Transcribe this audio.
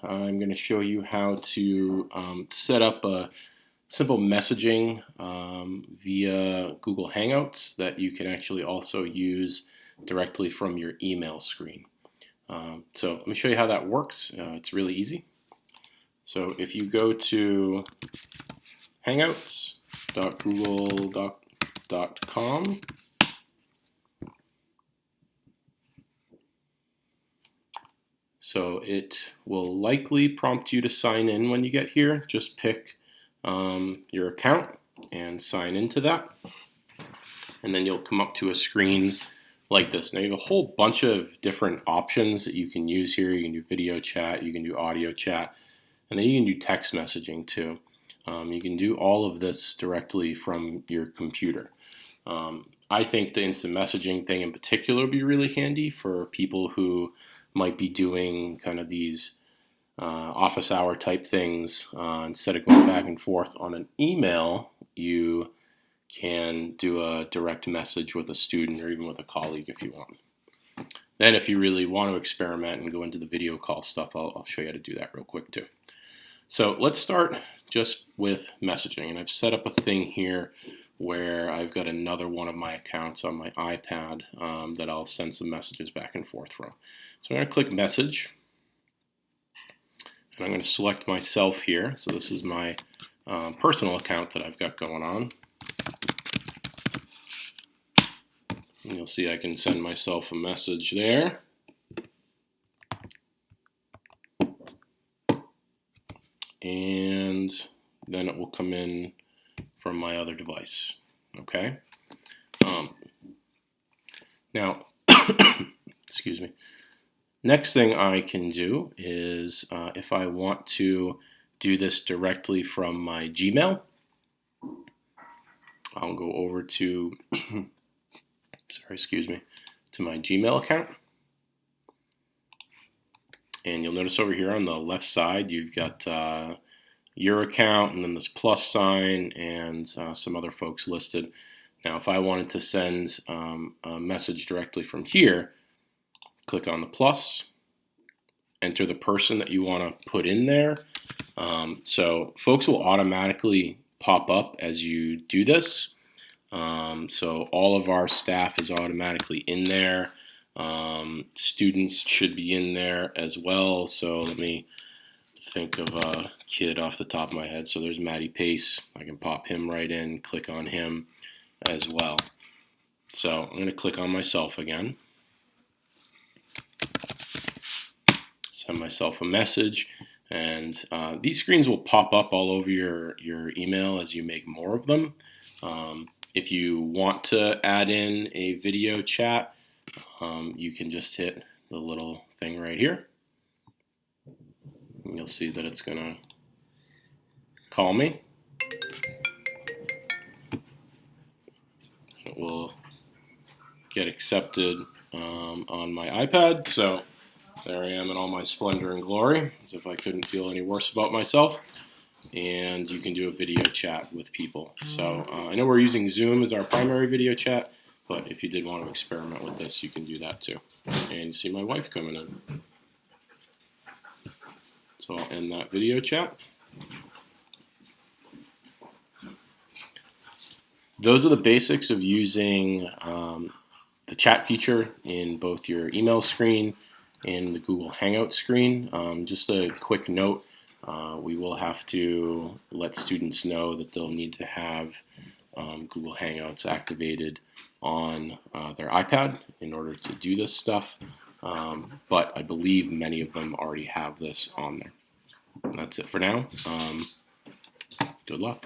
I'm going to show you how to set up a simple messaging via Google Hangouts that you can actually also use directly from your email screen. So let me show you how that works. It's really easy. So if you go to hangouts.google.com, so it will likely prompt you to sign in when you get here. Just pick your account and sign into that. And then you'll come up to a screen like this. Now you have a whole bunch of different options that you can use here. You can do video chat, you can do audio chat, and then you can do text messaging too. You can do all of this directly from your computer. I think the instant messaging thing in particular would be really handy for people who might be doing kind of these office hour type things. Instead of going back and forth on an email, you can do a direct message with a student or even with a colleague if you want. Then if you really want to experiment and go into the video call stuff, I'll show you how to do that real quick too. So let's start just with messaging. And I've set up a thing here where I've got another one of my accounts on my iPad that I'll send some messages back and forth from. So I'm going to click message. And I'm going to select myself here. So this is my personal account that I've got going on. And you'll see I can send myself a message there. And then it will come in from my other device. Okay. Now, excuse me. Next thing I can do is if I want to do this directly from my Gmail, I'll go over to to my Gmail account. And you'll notice over here on the left side, you've got your account and then this plus sign and some other folks listed. Now, if I wanted to send a message directly from here, click on the plus, enter the person that you want to put in there. So folks will automatically pop up as you do this. So all of our staff is automatically in there. Students should be in there as well. So let me think of a kid off the top of my head. So there's Matty Pace. I can pop him right in, click on him as well. So I'm going to click on myself again. Send myself a message. And these screens will pop up all over your email as you make more of them. If you want to add in a video chat, you can just hit the little thing right here. And you'll see that it's going to call me. It will get accepted on my iPad. So there I am in all my splendor and glory, as if I couldn't feel any worse about myself. And you can do a video chat with people. So I know we're using Zoom as our primary video chat, but if you did want to experiment with this, you can do that too. And you see my wife coming in. So I'll end that video chat. Those are the basics of using the chat feature in both your email screen and the Google Hangout screen. Just a quick note. We will have to let students know that they'll need to have Google Hangouts activated on their iPad in order to do this stuff. But I believe many of them already have this on there. That's it for now. Good luck.